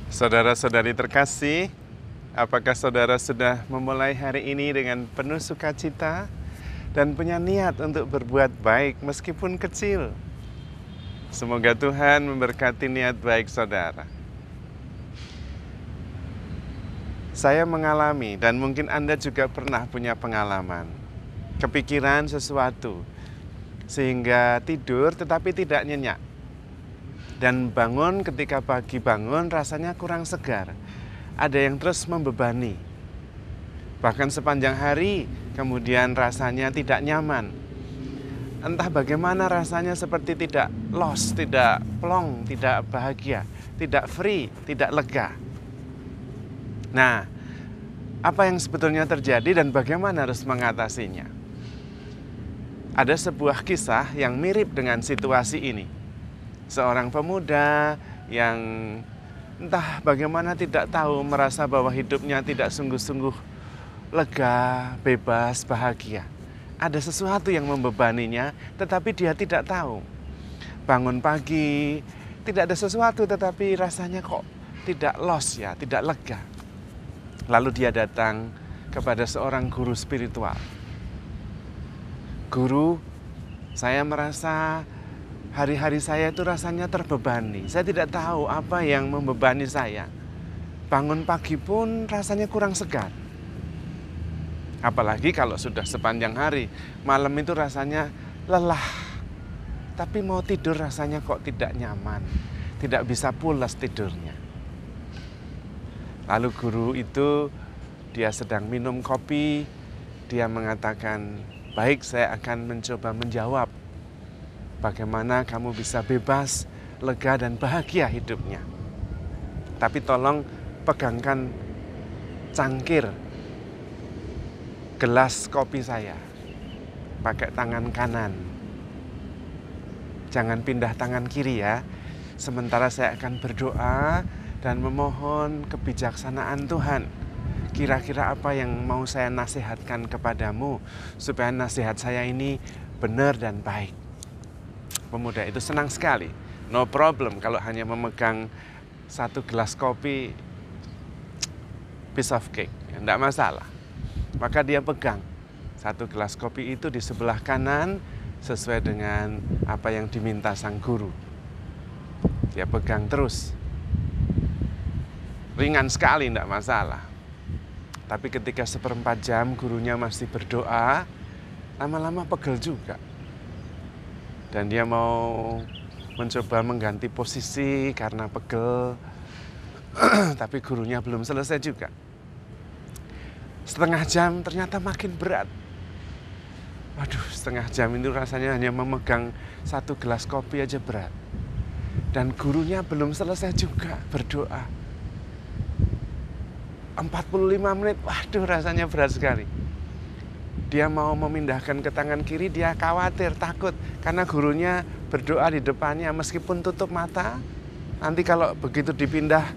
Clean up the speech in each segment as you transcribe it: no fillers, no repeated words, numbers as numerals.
Saudara-saudari terkasih, apakah saudara sudah memulai hari ini dengan penuh sukacita dan punya niat untuk berbuat baik meskipun kecil? Semoga Tuhan memberkati niat baik saudara. Saya mengalami dan mungkin Anda juga pernah punya pengalaman. Kepikiran sesuatu sehingga tidur tetapi tidak nyenyak. Dan bangun ketika pagi bangun rasanya kurang segar. Ada yang terus membebani. Bahkan sepanjang hari kemudian rasanya tidak nyaman. Entah bagaimana rasanya seperti tidak lost, tidak plong, tidak bahagia, tidak free, tidak lega. Nah, apa yang sebetulnya terjadi dan bagaimana harus mengatasinya? Ada sebuah kisah yang mirip dengan situasi ini. Seorang pemuda yang entah bagaimana tidak tahu merasa bahwa hidupnya tidak sungguh-sungguh lega, bebas, bahagia. Ada sesuatu yang membebaninya tetapi dia tidak tahu. Bangun pagi, tidak ada sesuatu tetapi rasanya kok tidak lost ya, tidak lega. Lalu dia datang kepada seorang guru spiritual. Guru, saya merasa hari-hari saya itu rasanya terbebani. Saya tidak tahu apa yang membebani saya. Bangun pagi pun rasanya kurang segar. Apalagi kalau sudah sepanjang hari, malam itu rasanya lelah. Tapi mau tidur rasanya kok tidak nyaman. Tidak bisa pulas tidurnya. Lalu guru itu, dia sedang minum kopi. Dia mengatakan, baik, saya akan mencoba menjawab. Bagaimana kamu bisa bebas, lega dan bahagia hidupnya. Tapi tolong pegangkan cangkir gelas kopi saya. Pakai tangan kanan. Jangan pindah tangan kiri ya. Sementara saya akan berdoa dan memohon kebijaksanaan Tuhan. Kira-kira apa yang mau saya nasihatkan kepadamu supaya nasihat saya ini benar dan baik. Pemuda itu senang sekali, no problem kalau hanya memegang satu gelas kopi, piece of cake, tidak masalah. Maka dia pegang satu gelas kopi itu di sebelah kanan sesuai dengan apa yang diminta sang guru. Dia pegang terus, ringan sekali, tidak masalah. Tapi ketika 1/4 jam gurunya masih berdoa, lama-lama pegel juga. Dan dia mau mencoba mengganti posisi karena pegel. Tapi gurunya belum selesai juga. 1/2 jam ternyata makin berat. Waduh, 1/2 jam itu rasanya hanya memegang satu gelas kopi aja berat. Dan gurunya belum selesai juga berdoa. 45 menit, waduh rasanya berat sekali. Dia mau memindahkan ke tangan kiri, dia khawatir, takut. Karena gurunya berdoa di depannya meskipun tutup mata. Nanti kalau begitu dipindah,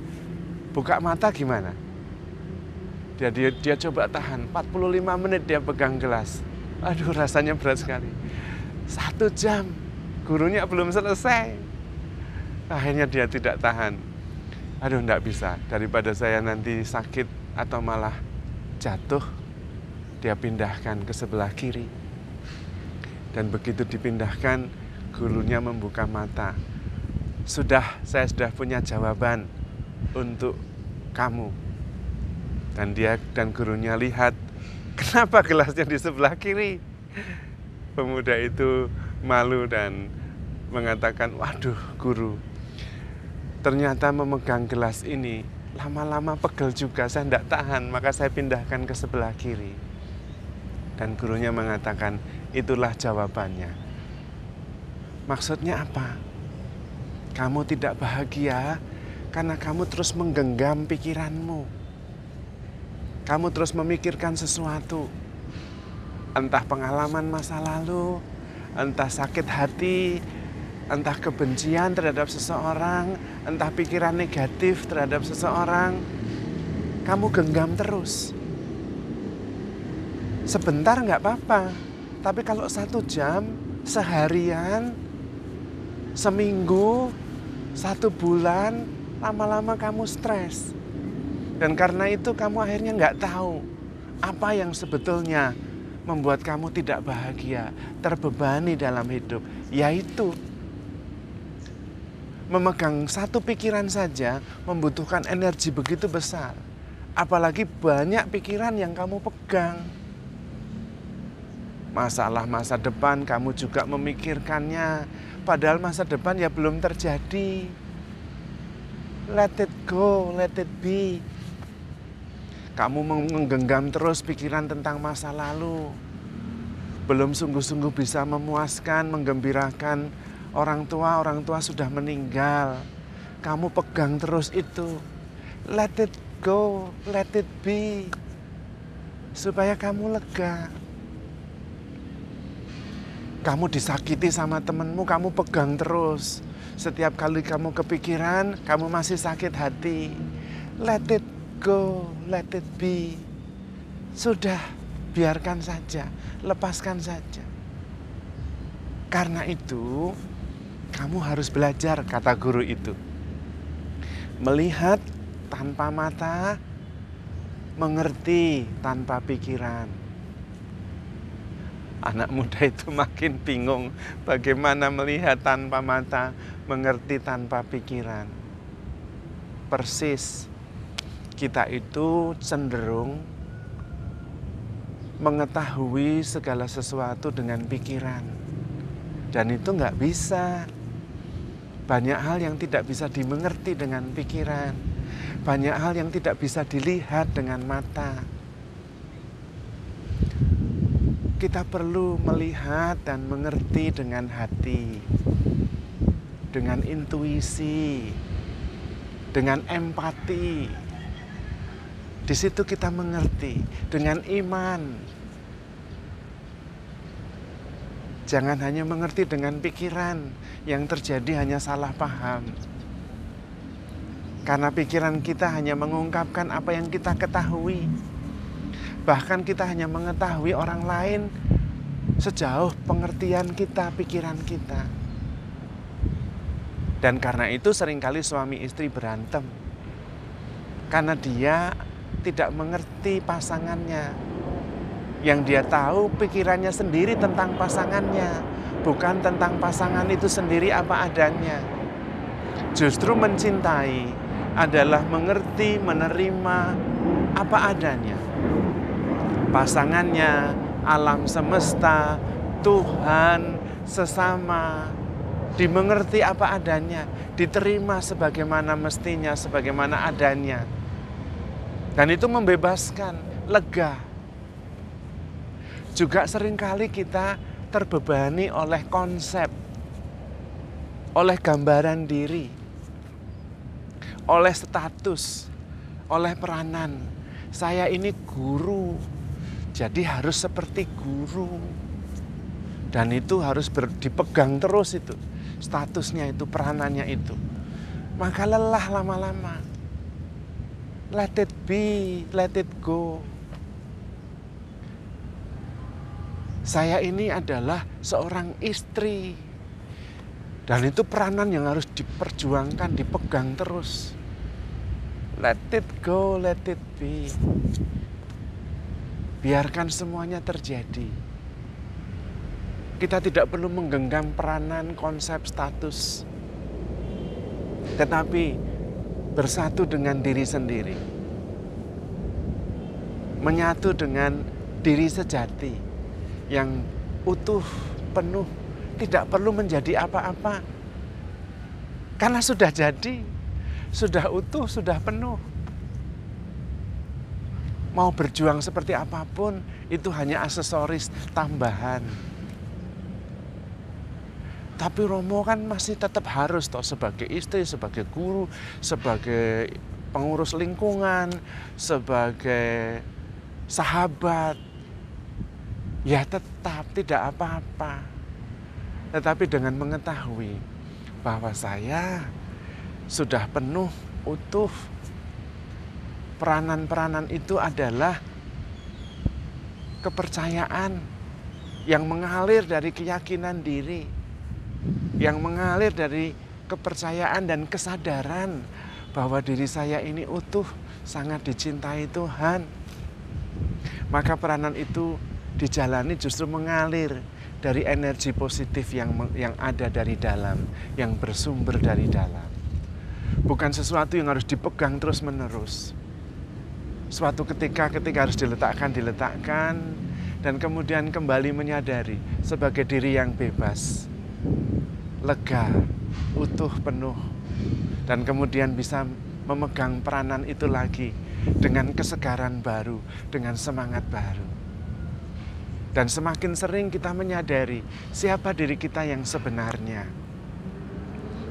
buka mata gimana? Dia coba tahan, 45 menit dia pegang gelas. Aduh rasanya berat sekali. 1 jam, gurunya belum selesai. Akhirnya dia tidak tahan. Aduh enggak bisa, daripada saya nanti sakit atau malah jatuh. Dia pindahkan ke sebelah kiri. Dan begitu dipindahkan, gurunya membuka mata. Saya sudah punya jawaban untuk kamu. Dan gurunya lihat, kenapa gelasnya di sebelah kiri? Pemuda itu malu dan mengatakan, waduh guru, ternyata memegang gelas ini lama-lama pegel juga, saya tidak tahan, maka saya pindahkan ke sebelah kiri. Dan gurunya mengatakan, itulah jawabannya. Maksudnya apa? Kamu tidak bahagia karena kamu terus menggenggam pikiranmu. Kamu terus memikirkan sesuatu. Entah pengalaman masa lalu, entah sakit hati, entah kebencian terhadap seseorang, entah pikiran negatif terhadap seseorang. Kamu genggam terus. Sebentar nggak apa-apa, tapi kalau 1 jam, seharian, seminggu, 1 bulan, lama-lama kamu stres. Dan karena itu kamu akhirnya nggak tahu apa yang sebetulnya membuat kamu tidak bahagia, terbebani dalam hidup. Yaitu memegang satu pikiran saja membutuhkan energi begitu besar. Apalagi banyak pikiran yang kamu pegang. Masalah masa depan kamu juga memikirkannya. Padahal masa depan ya belum terjadi. Let it go, let it be. Kamu menggenggam terus pikiran tentang masa lalu. Belum sungguh-sungguh bisa memuaskan, menggembirakan orang tua sudah meninggal. Kamu pegang terus itu. Let it go, let it be. Supaya kamu lega. Kamu disakiti sama temenmu, kamu pegang terus. Setiap kali kamu kepikiran, kamu masih sakit hati. Let it go, let it be. Sudah, biarkan saja, lepaskan saja. Karena itu, kamu harus belajar, kata guru itu. Melihat tanpa mata, mengerti tanpa pikiran. Anak muda itu makin bingung bagaimana melihat tanpa mata, mengerti tanpa pikiran. Persis, kita itu cenderung mengetahui segala sesuatu dengan pikiran. Dan itu nggak bisa. Banyak hal yang tidak bisa dimengerti dengan pikiran. Banyak hal yang tidak bisa dilihat dengan mata. Kita perlu melihat dan mengerti dengan hati, dengan intuisi, dengan empati. Di situ kita mengerti dengan iman. Jangan hanya mengerti dengan pikiran, yang terjadi hanya salah paham. Karena pikiran kita hanya mengungkapkan apa yang kita ketahui. Bahkan kita hanya mengetahui orang lain sejauh pengertian kita, pikiran kita. Dan karena itu seringkali suami istri berantem. Karena dia tidak mengerti pasangannya. Yang dia tahu pikirannya sendiri tentang pasangannya. Bukan tentang pasangan itu sendiri apa adanya. Justru mencintai adalah mengerti, menerima apa adanya. Pasangannya, alam semesta, Tuhan, sesama, dimengerti apa adanya, diterima sebagaimana mestinya, sebagaimana adanya. Dan itu membebaskan, lega. Juga seringkali kita terbebani oleh konsep, oleh gambaran diri, oleh status, oleh peranan. Saya ini guru, jadi harus seperti guru. Dan itu harus dipegang terus itu. Statusnya itu, peranannya itu. Maka lelah lama-lama. Let it be, let it go. Saya ini adalah seorang istri. Dan itu peranan yang harus diperjuangkan, dipegang terus. Let it go, let it be. Biarkan semuanya terjadi. Kita tidak perlu menggenggam peranan, konsep, status. Tetapi bersatu dengan diri sendiri. Menyatu dengan diri sejati yang utuh, penuh, tidak perlu menjadi apa-apa. Karena sudah jadi, sudah utuh, sudah penuh. Mau berjuang seperti apapun, itu hanya aksesoris tambahan. Tapi Romo kan masih tetap harus toh sebagai istri, sebagai guru, sebagai pengurus lingkungan, sebagai sahabat. Ya tetap tidak apa-apa. Tetapi dengan mengetahui bahwa saya sudah penuh, utuh. Peranan-peranan itu adalah kepercayaan yang mengalir dari keyakinan diri, yang mengalir dari kepercayaan dan kesadaran bahwa diri saya ini utuh, sangat dicintai Tuhan. Maka peranan itu dijalani justru mengalir dari energi positif yang ada dari dalam, yang bersumber dari dalam. Bukan sesuatu yang harus dipegang terus-menerus. Suatu ketika harus diletakkan, dan kemudian kembali menyadari sebagai diri yang bebas, lega, utuh, penuh, dan kemudian bisa memegang peranan itu lagi dengan kesegaran baru, dengan semangat baru. Dan semakin sering kita menyadari siapa diri kita yang sebenarnya,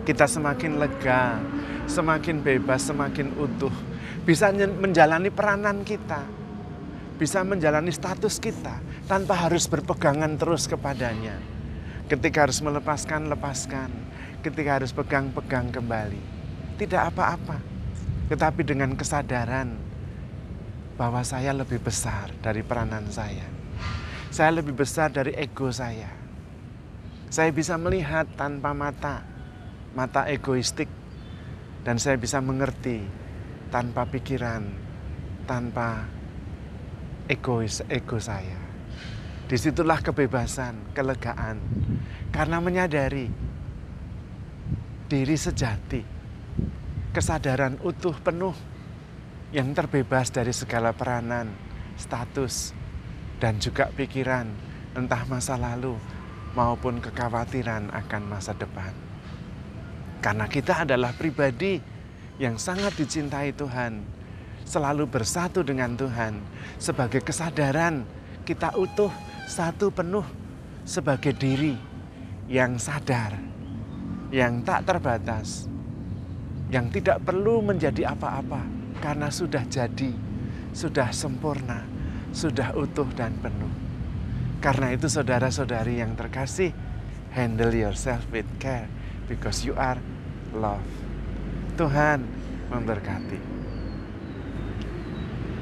kita semakin lega, semakin bebas, semakin utuh, bisa menjalani peranan kita, bisa menjalani status kita tanpa harus berpegangan terus kepadanya. Ketika harus melepaskan, lepaskan. Ketika harus pegang kembali. Tidak apa-apa, tetapi dengan kesadaran bahwa saya lebih besar dari peranan saya. Saya lebih besar dari ego saya. Saya bisa melihat tanpa mata egoistik. Dan saya bisa mengerti tanpa pikiran, tanpa ego saya. Disitulah kebebasan, kelegaan. Karena menyadari diri sejati, kesadaran utuh penuh yang terbebas dari segala peranan, status, dan juga pikiran, entah masa lalu maupun kekhawatiran akan masa depan. Karena kita adalah pribadi yang sangat dicintai Tuhan, selalu bersatu dengan Tuhan, sebagai kesadaran kita utuh, satu penuh, sebagai diri yang sadar, yang tak terbatas, yang tidak perlu menjadi apa-apa, karena sudah jadi, sudah sempurna, sudah utuh dan penuh. Karena itu saudara-saudari yang terkasih, handle yourself with care, because you are love. Tuhan memberkati.